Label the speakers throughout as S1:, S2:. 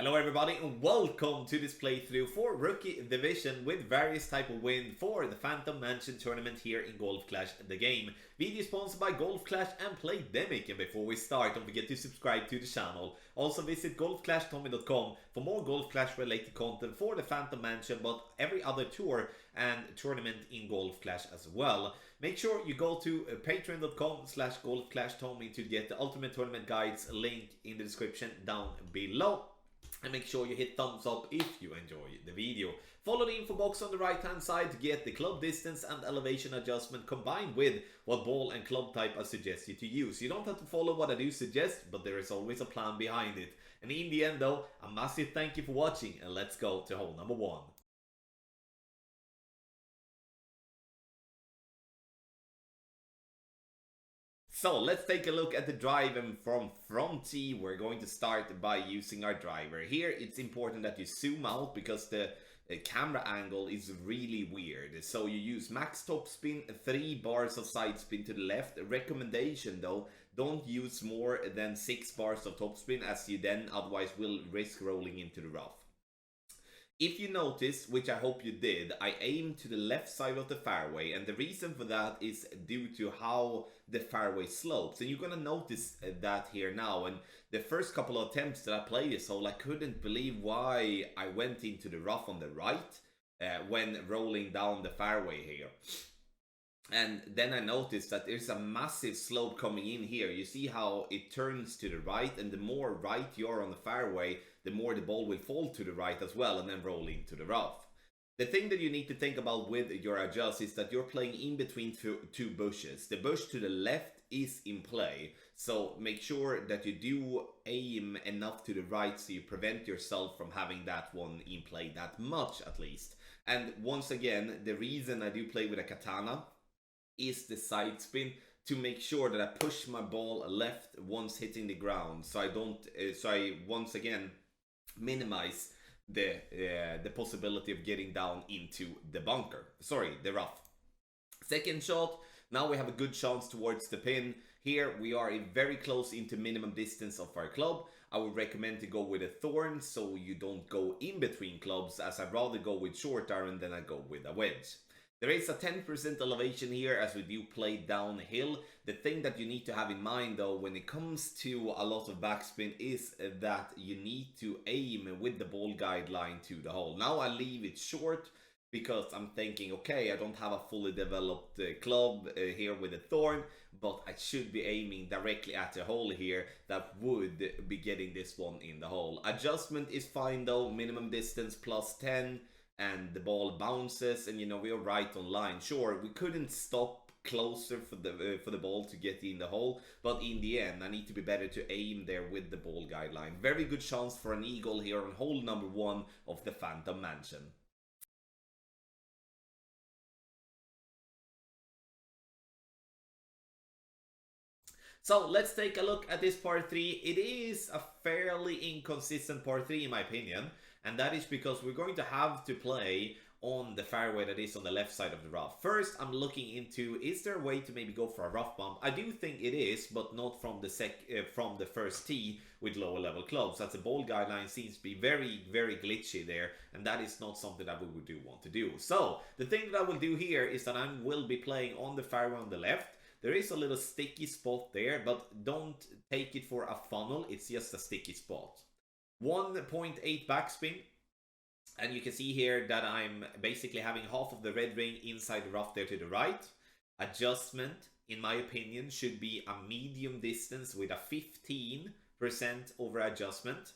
S1: Hello everybody and welcome to this playthrough for Rookie Division with various type of win for the Phantom Mansion tournament here in Golf Clash the game. Video sponsored by Golf Clash and Playdemic, and before we start don't forget to subscribe to the channel. Also visit golfclashtommy.com for more Golf Clash related content for the Phantom Mansion but every other tour and tournament in Golf Clash as well. Make sure you go to patreon.com/golfclashtommy to get the ultimate tournament guides, link in the description down below. And make sure you hit thumbs up if you enjoy the video. Follow the info box on the right hand side to get the club distance and elevation adjustment combined with what ball and club type I suggest you to use. You don't have to follow what I do suggest, but there is always a plan behind it. And in the end though, a massive thank you for watching, and let's go to hole number 1. So let's take a look at the drive, and from front tee we're going to start by using our driver. Here it's important that you zoom out because the camera angle is really weird. So you use max topspin, 3 bars of side spin to the left. Recommendation though, don't use more than 6 bars of topspin, as you then otherwise will risk rolling into the rough. If you notice, which I hope you did, I aimed to the left side of the fairway, and the reason for that is due to how the fairway slopes. And you're gonna notice that here now. And the first couple of attempts that I played this hole, I couldn't believe why I went into the rough on the right when rolling down the fairway here. And then I noticed that there's a massive slope coming in here. You see how it turns to the right, and the more right you are on the fairway, the more the ball will fall to the right as well and then roll into the rough. The thing that you need to think about with your adjust is that you're playing in between two bushes. The bush to the left is in play, so make sure that you do aim enough to the right so you prevent yourself from having that one in play that much at least. And once again, the reason I do play with a katana is the side spin, to make sure that I push my ball left once hitting the ground, so I don't so I once again minimize the possibility of getting down into the bunker, the rough. Second shot, now we have a good chance towards the pin. Here we are very close into minimum distance of our club. I would recommend to go with a thorn so you don't go in between clubs, as I'd rather go with short iron than I go with a wedge. There is a 10% elevation here as we do play downhill. The thing that you need to have in mind though when it comes to a lot of backspin is that you need to aim with the ball guideline to the hole. Now I leave it short because I'm thinking, okay, I don't have a fully developed club here with a thorn, but I should be aiming directly at the hole here that would be getting this one in the hole. Adjustment is fine though, minimum distance +10. And the ball bounces, and you know, we are right on line. Sure, we couldn't stop closer for the ball to get in the hole, but in the end I need to be better to aim there with the ball guideline. Very good chance for an eagle here on hole number 1 of the Phantom Mansion. So let's take a look at this par 3. It is a fairly inconsistent par 3 in my opinion, and that is because we're going to have to play on the fairway that is on the left side of the rough. First, I'm looking into, is there a way to maybe go for a rough bump? I do think it is, but not from the first tee with lower level clubs, as the ball guideline seems to be very, very glitchy there, and that is not something that we would want to do. So the thing that I will do here is that I will be playing on the fairway on the left. There is a little sticky spot there, but don't take it for a funnel, it's just a sticky spot. 1.8 backspin, and you can see here that I'm basically having half of the red ring inside the rough there to the right. Adjustment, in my opinion, should be a medium distance with a 15% over adjustment.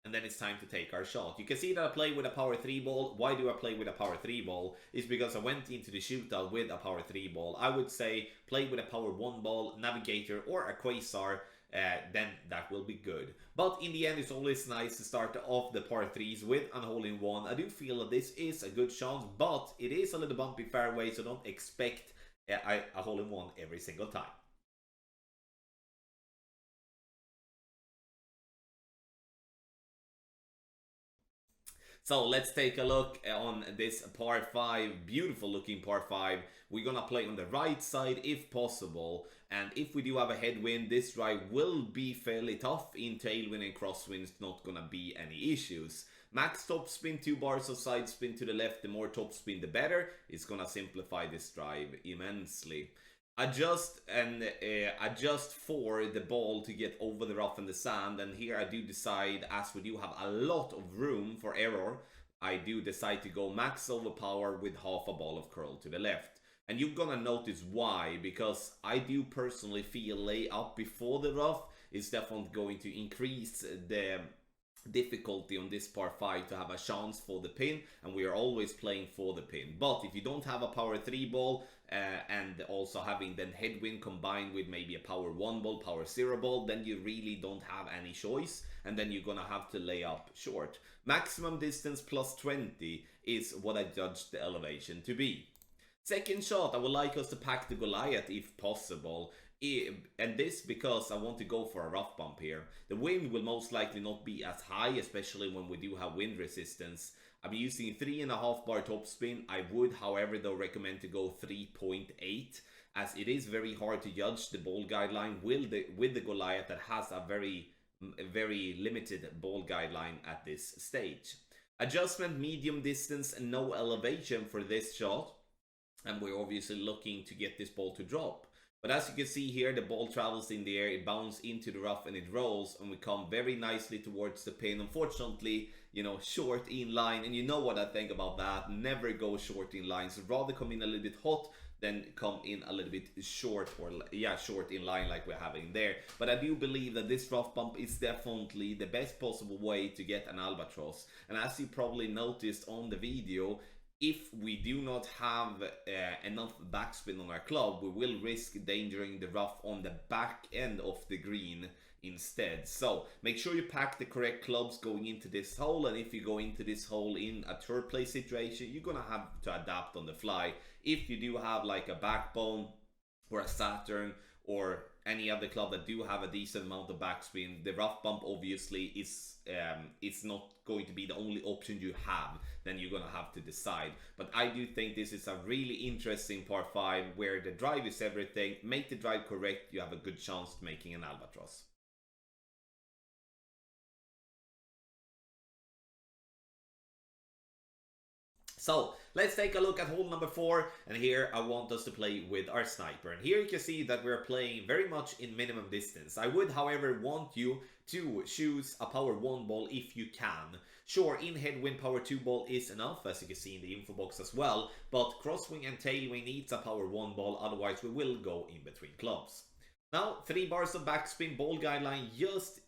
S1: And then it's time to take our shot. You can see that I play with a power 3 ball. Why do I play with a power 3 ball? It's because I went into the shootout with a power 3 ball. I would say play with a power 1 ball, navigator, or a quasar. Then that will be good. But in the end, it's always nice to start off the par 3s with a hole-in-one. I do feel that this is a good chance, but it is a little bumpy fairway, so don't expect a hole-in-one every single time. So let's take a look on this par 5, beautiful looking par 5. We're gonna play on the right side if possible, and if we do have a headwind, this drive will be fairly tough. In tailwind and crosswind, it's not gonna be any issues. Max topspin, 2 bars of side spin to the left. The more topspin, the better. It's gonna simplify this drive immensely. Adjust for the ball to get over the rough and the sand, and here I do decide, as we do have a lot of room for error, I do decide to go max overpower with half a ball of curl to the left. And you're gonna notice why, because I do personally feel lay up before the rough is definitely going to increase the difficulty on this par 5 to have a chance for the pin, and we are always playing for the pin. But if you don't have a power 3 ball and also having then headwind combined with maybe a power 1 ball, power 0 ball, then you really don't have any choice, and then you're gonna have to lay up short. Maximum distance plus 20 is what I judge the elevation to be. Second shot, I would like us to pack the Goliath if possible. And this because I want to go for a rough bump here. The wind will most likely not be as high, especially when we do have wind resistance. I'm using 3.5 bar topspin. I would, however, though, recommend to go 3.8, as it is very hard to judge the ball guideline with the Goliath that has a very limited ball guideline at this stage. Adjustment, medium distance, and no elevation for this shot. And we're obviously looking to get this ball to drop. But as you can see here, the ball travels in the air, it bounces into the rough and it rolls, and we come very nicely towards the pin. Unfortunately, you know, short in line, and you know what I think about that. Never go short in line. So rather come in a little bit hot than come in a little bit short, or short in line like we're having there. But I do believe that this rough bump is definitely the best possible way to get an albatross. And as you probably noticed on the video, if we do not have enough backspin on our club, we will risk endangering the rough on the back end of the green instead. So make sure you pack the correct clubs going into this hole, and if you go into this hole in a third place situation, you're gonna have to adapt on the fly. If you do have like a Backbone or a Saturn or any other club that do have a decent amount of backspin, the rough bump obviously is not going to be the only option you have. Then you're gonna have to decide. But I do think this is a really interesting par 5 where the drive is everything. Make the drive correct, you have a good chance of making an albatross. So let's take a look at hole number 4, and here I want us to play with our sniper. And here you can see that we're playing very much in minimum distance. I would, however, want you to choose a power 1 ball if you can. Sure, in headwind power 2 ball is enough, as you can see in the info box as well, but crosswing and tailwind needs a power 1 ball, otherwise we will go in between clubs. Now, 3 bars of backspin, ball guideline just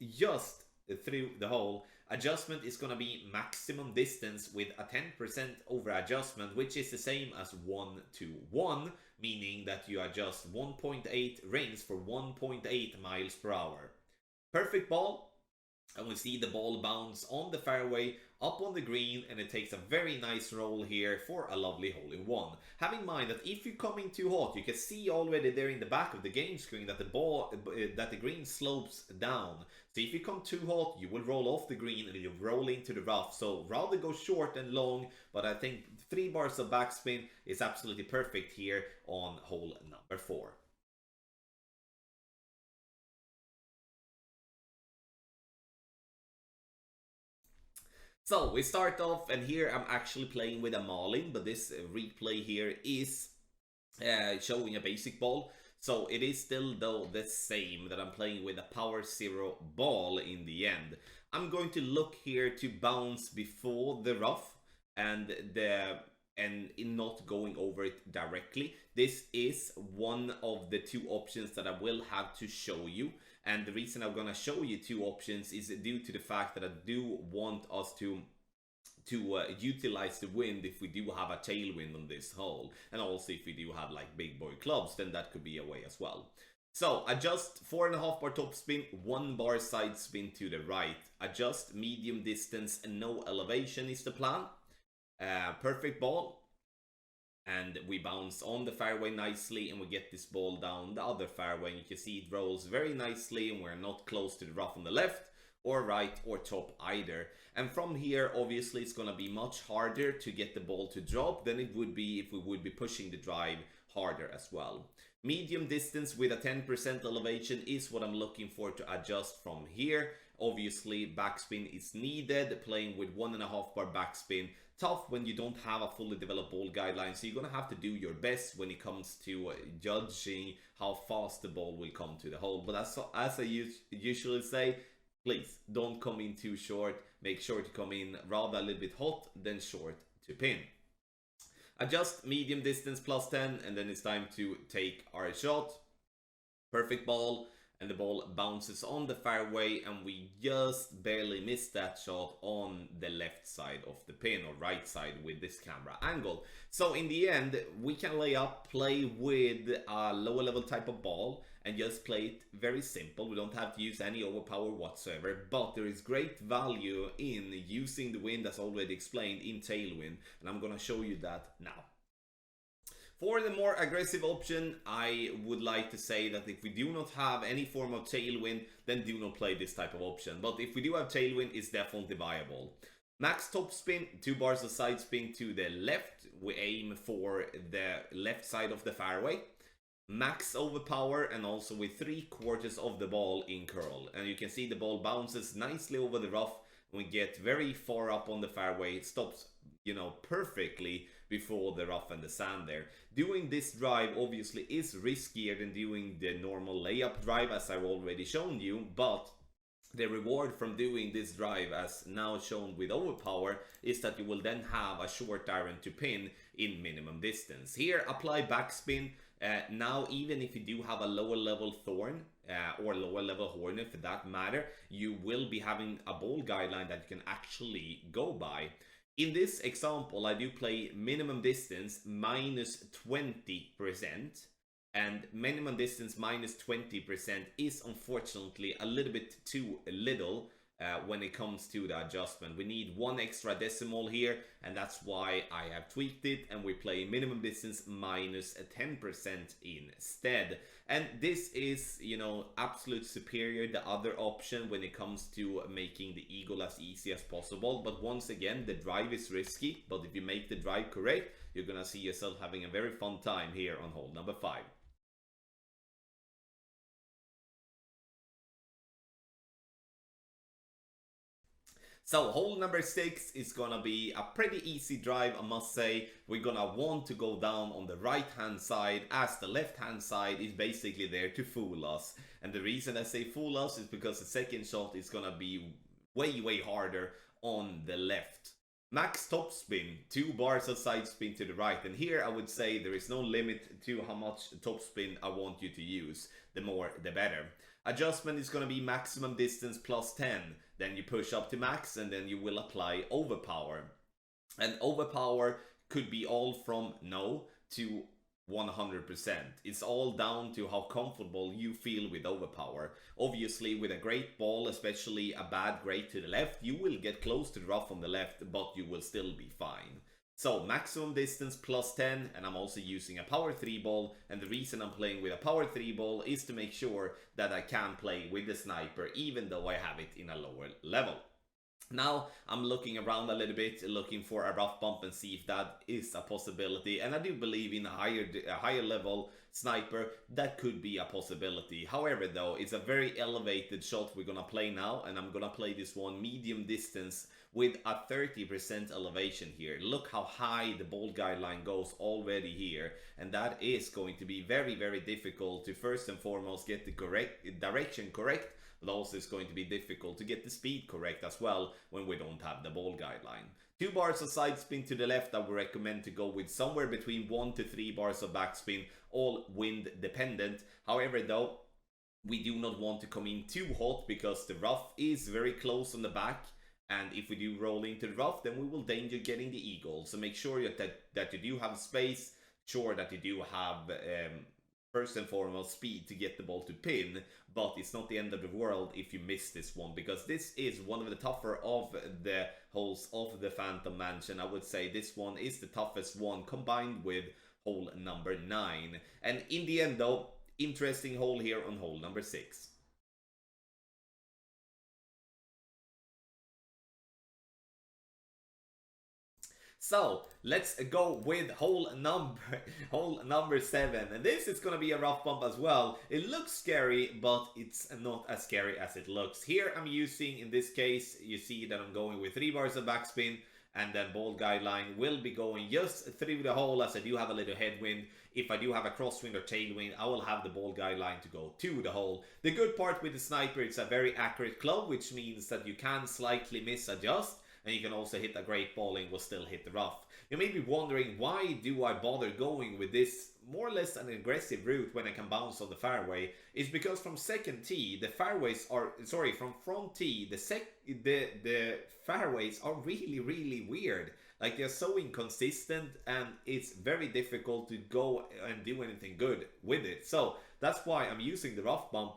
S1: through the hole. Adjustment is going to be maximum distance with a 10% over adjustment, which is the same as 1 to 1, meaning that you adjust 1.8 rings for 1.8 miles per hour. Perfect ball, and we see the ball bounce on the fairway up on the green, and it takes a very nice roll here for a lovely hole-in-one. Have in mind that if you come in too hot, you can see already there in the back of the game screen that the green slopes down. So if you come too hot, you will roll off the green and you roll into the rough. So rather go short than long, but I think 3 bars of backspin is absolutely perfect here on hole number 4. So we start off, and here I'm actually playing with a Marlin, but this replay here is showing a basic ball. So it is still though the same, that I'm playing with a power 0 ball in the end. I'm going to look here to bounce before the rough and in not going over it directly. This is one of the 2 options that I will have to show you. And the reason I'm gonna show you 2 options is due to the fact that I do want us to utilize the wind if we do have a tailwind on this hole, and also if we do have like big boy clubs, then that could be a way as well. So adjust 4.5 bar top spin, 1 bar side spin to the right. Adjust medium distance and no elevation is the plan. Perfect ball. And we bounce on the fairway nicely, and we get this ball down the other fairway, and you can see it rolls very nicely, and we're not close to the rough on the left. or right or top either. And from here, obviously, it's going to be much harder to get the ball to drop than it would be if we would be pushing the drive harder as well. Medium distance with a 10% elevation is what I'm looking for to adjust from here. Obviously, backspin is needed, playing with 1.5 bar backspin. Tough when you don't have a fully developed ball guideline, so you're going to have to do your best when it comes to judging how fast the ball will come to the hole. But as I usually say, please don't come in too short. Make sure to come in rather a little bit hot than short to pin. Adjust medium distance plus 10, and then it's time to take our shot. Perfect ball, and the ball bounces on the fairway, and we just barely missed that shot on the left side of the pin, or right side with this camera angle. So in the end, we can lay up, play with a lower level type of ball, and just play it very simple. We don't have to use any overpower whatsoever, but there is great value in using the wind, as already explained, in tailwind, and I'm gonna show you that now. For the more aggressive option, I would like to say that if we do not have any form of tailwind, then do not play this type of option. But if we do have tailwind, it's definitely viable. Max top spin, 2 bars of side spin to the left. We aim for the left side of the fairway. Max overpower, and also with 3/4 of the ball in curl. And you can see the ball bounces nicely over the rough. We get very far up on the fairway. It stops, perfectly before the rough and the sand there. Doing this drive obviously is riskier than doing the normal layup drive, as I've already shown you, but the reward from doing this drive, as now shown with overpower, is that you will then have a short iron to pin in minimum distance. Here, apply backspin. Now, even if you do have a lower level thorn, or lower level hornet for that matter, you will be having a ball guideline that you can actually go by. In this example, I do play minimum distance minus 20%, and minimum distance minus 20% is unfortunately a little bit too little when it comes to the adjustment. We need one extra decimal here, and that's why I have tweaked it, and we play minimum distance minus 10% instead. And this is, absolute superior, the other option, when it comes to making the eagle as easy as possible. But once again, the drive is risky, but if you make the drive correct, you're gonna see yourself having a very fun time here on hole number 5. So hole number 6 is gonna be a pretty easy drive, I must say. We're gonna want to go down on the right hand side, as the left hand side is basically there to fool us. And the reason I say fool us is because the second shot is gonna be way harder on the left. Max top spin, 2 bars of side spin to the right, and here I would say there is no limit to how much top spin I want you to use. The more the better. Adjustment is going to be maximum distance plus 10. Then you push up to max, and then you will apply overpower. And overpower could be all from no to 100%. It's all down to how comfortable you feel with overpower. Obviously, with a great ball, especially a bad grade to the left, you will get close to the rough on the left, but you will still be fine. So maximum distance plus 10, and I'm also using a power 3 ball, and the reason I'm playing with a power 3 ball is to make sure that I can play with the sniper even though I have it in a lower level. Now I'm looking around a little bit, looking for a rough bump and see if that is a possibility, and I do believe in a higher level sniper that could be a possibility. However though, it's a very elevated shot we're gonna play now, and I'm gonna play this one medium distance with a 30% elevation here. Look how high the ball guideline goes already here, and that is going to be very difficult to first and foremost get the correct direction correct, but also it's going to be difficult to get the speed correct as well when we don't have the ball guideline. 2 bars of side spin to the left, I would recommend to go with somewhere between 1 to 3 bars of backspin, all wind dependent. However though, we do not want to come in too hot because the rough is very close on the back, and if we do roll into the rough, then we will danger getting the eagle. So make sure that you do have space, sure that you do have first and foremost speed to get the ball to pin, but it's not the end of the world if you miss this one, because this is one of the tougher of the holes of the Phantom Mansion. I would say this one is the toughest one, combined with hole number 9. And in the end though, interesting hole here on hole number 6. So let's go with hole number hole number 7, and this is gonna be a rough bump as well. It looks scary, but it's not as scary as it looks. Here I'm using, in this case, you see that I'm going with 3 bars of backspin, and then ball guideline will be going just through the hole, as I do have a little headwind. If I do have a crosswind or tailwind, I will have the ball guideline to go to the hole. The good part with the sniper, it's a very accurate club, which means that you can slightly misadjust, and you can also hit a great ball and will still hit the rough. You may be wondering, why do I bother going with this more or less an aggressive route when I can bounce on the fairway? It's because from second tee, the fairways are, sorry, from front tee, the fairways are really weird. Like, they're so inconsistent, and it's very difficult to go and do anything good with it. So that's why I'm using the rough bump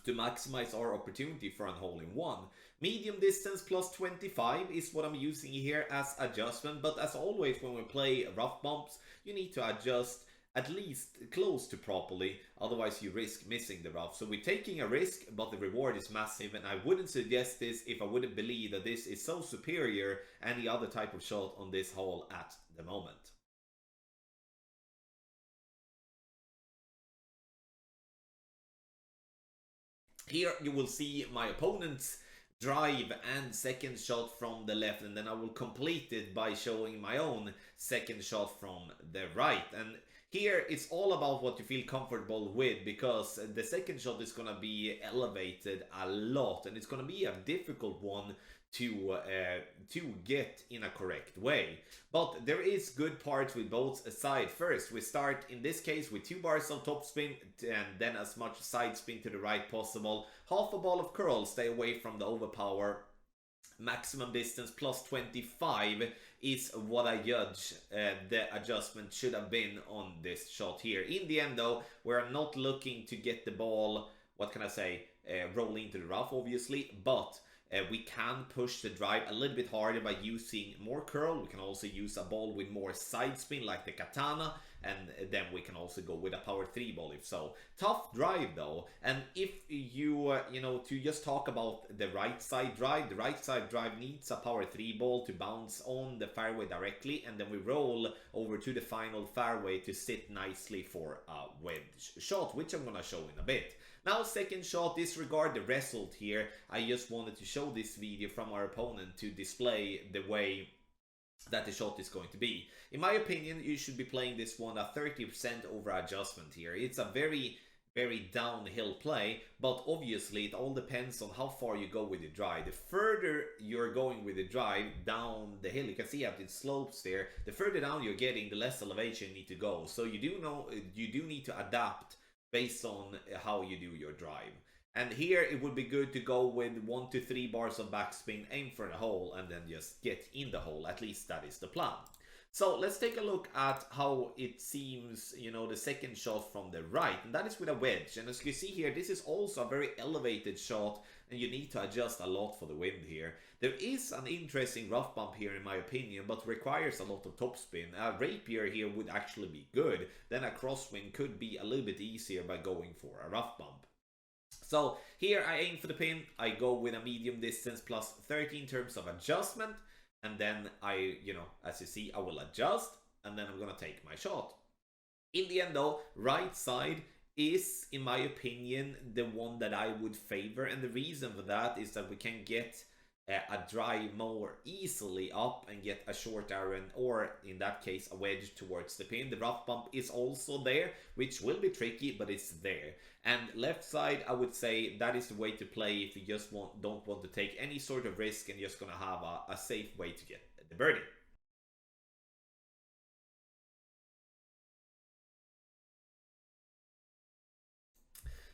S1: to maximize our opportunity for a hole-in-one. Medium distance plus 25 is what I'm using here as adjustment, but as always when we play rough bumps, you need to adjust at least close to properly, otherwise you risk missing the rough. So we're taking a risk, but the reward is massive, and I wouldn't suggest this if I wouldn't believe that this is so superior any other type of shot on this hole at the moment. Here you will see my opponent's drive and second shot from the left, and then I will complete it by showing my own second shot from the right. And here it's all about what you feel comfortable with, because the second shot is going to be elevated a lot, and it's going to be a difficult one to get in a correct way. But there is good parts with both sides. First, we start in this case with 2 bars of topspin and then as much side spin to the right possible. Half a ball of curl, stay away from the overpower. Maximum distance plus 25 is what I judge the adjustment should have been on this shot here. In the end though, we're not looking to get the ball, what can I say, roll into the rough obviously, but we can push the drive a little bit harder by using more curl. We can also use a ball with more side spin like the katana, and then we can also go with a power 3 ball if so. Tough drive though, and if you, to just talk about the right side drive, the right side drive needs a power 3 ball to bounce on the fairway directly, and then we roll over to the final fairway to sit nicely for a wedge shot, which I'm gonna show in a bit. Now, second shot, disregard the result here. I just wanted to show this video from our opponent to display the way that the shot is going to be. In my opinion, you should be playing this one at 30% over adjustment here. It's a very downhill play, but obviously it all depends on how far you go with the drive. The further you're going with the drive down the hill, you can see how it slopes there. The further down you're getting, the less elevation you need to go. So you do need to adapt based on how you do your drive. And here it would be good to go with 1 to 3 bars of backspin, aim for the hole, and then just get in the hole. At least that is the plan. So let's take a look at how it seems, the second shot from the right, and that is with a wedge. And as you see here, this is also a very elevated shot, and you need to adjust a lot for the wind here. There is an interesting rough bump here in my opinion, but requires a lot of topspin. A rapier here would actually be good, then a crosswind could be a little bit easier by going for a rough bump. So here I aim for the pin, I go with a medium distance plus 30 in terms of adjustment, and then I, as you see, I will adjust, and then I'm gonna take my shot. In the end though, right side is, in my opinion, the one that I would favor, and the reason for that is that we can get a drive more easily up and get a short iron, or in that case a wedge towards the pin. The rough bump is also there, which will be tricky, but it's there. And left side, I would say that is the way to play if you just don't want to take any sort of risk and just gonna have a safe way to get the birdie.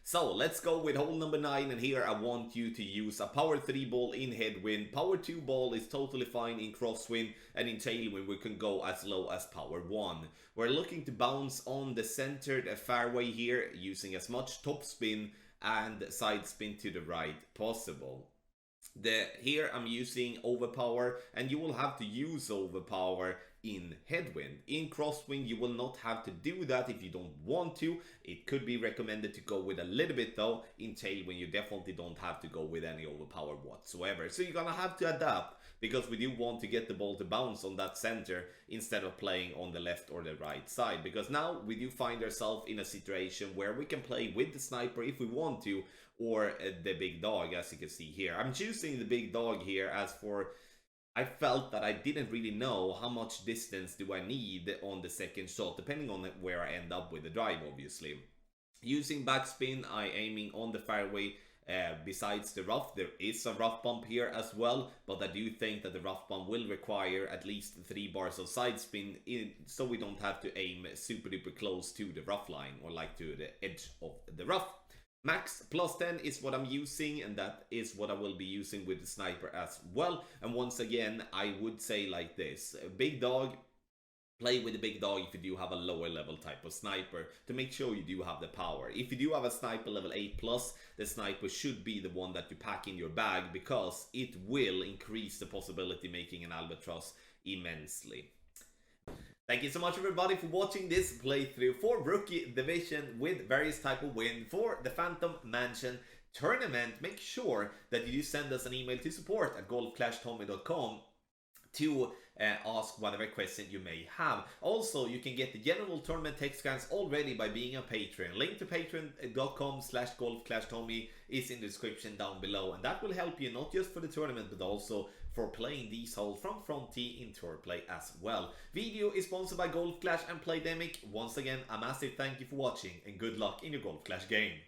S1: So let's go with hole number 9, and here I want you to use a power 3 ball in headwind. Power 2 ball is totally fine in crosswind, and in tailwind we can go as low as power 1. We're looking to bounce on the centered fairway here, using as much topspin and side spin to the right possible. Here I'm using overpower, and you will have to use overpower in headwind. In crosswind you will not have to do that if you don't want to. It could be recommended to go with a little bit though. In tailwind you definitely don't have to go with any overpower whatsoever, so you're gonna have to adapt. because we do want to get the ball to bounce on that center instead of playing on the left or the right side, because now we do find ourselves in a situation where we can play with the sniper if we want to, or the big dog, as you can see here. I'm choosing the big dog here as for I felt that I didn't really know how much distance do I need on the second shot, depending on where I end up with the drive, obviously. Using backspin, I aiming on the fairway. Besides the rough, there is a rough bump here as well, but I do think that the rough bump will require at least 3 bars of side spin, so we don't have to aim super duper close to the rough line, or like to the edge of the rough. Max plus 10 is what I'm using, and that is what I will be using with the sniper as well. And once again, I would say like this: big dog, play with the big dog if you do have a lower level type of sniper, to make sure you do have the power. If you do have a sniper level 8+, the sniper should be the one that you pack in your bag, because it will increase the possibility making an albatross immensely. Thank you so much everybody for watching this playthrough for Rookie Division with various type of win for the Phantom Mansion tournament. Make sure that you send us an email to support@golfclashtommy.com to ask whatever question you may have. Also, you can get the general tournament text scans already by being a patron. Link to patreon.com/golfclashtommy is in the description down below, and that will help you not just for the tournament but also for playing these holes from front tee in tour play as well. Video is sponsored by Golf Clash and Playdemic. Once again, a massive thank you for watching, and good luck in your Golf Clash game.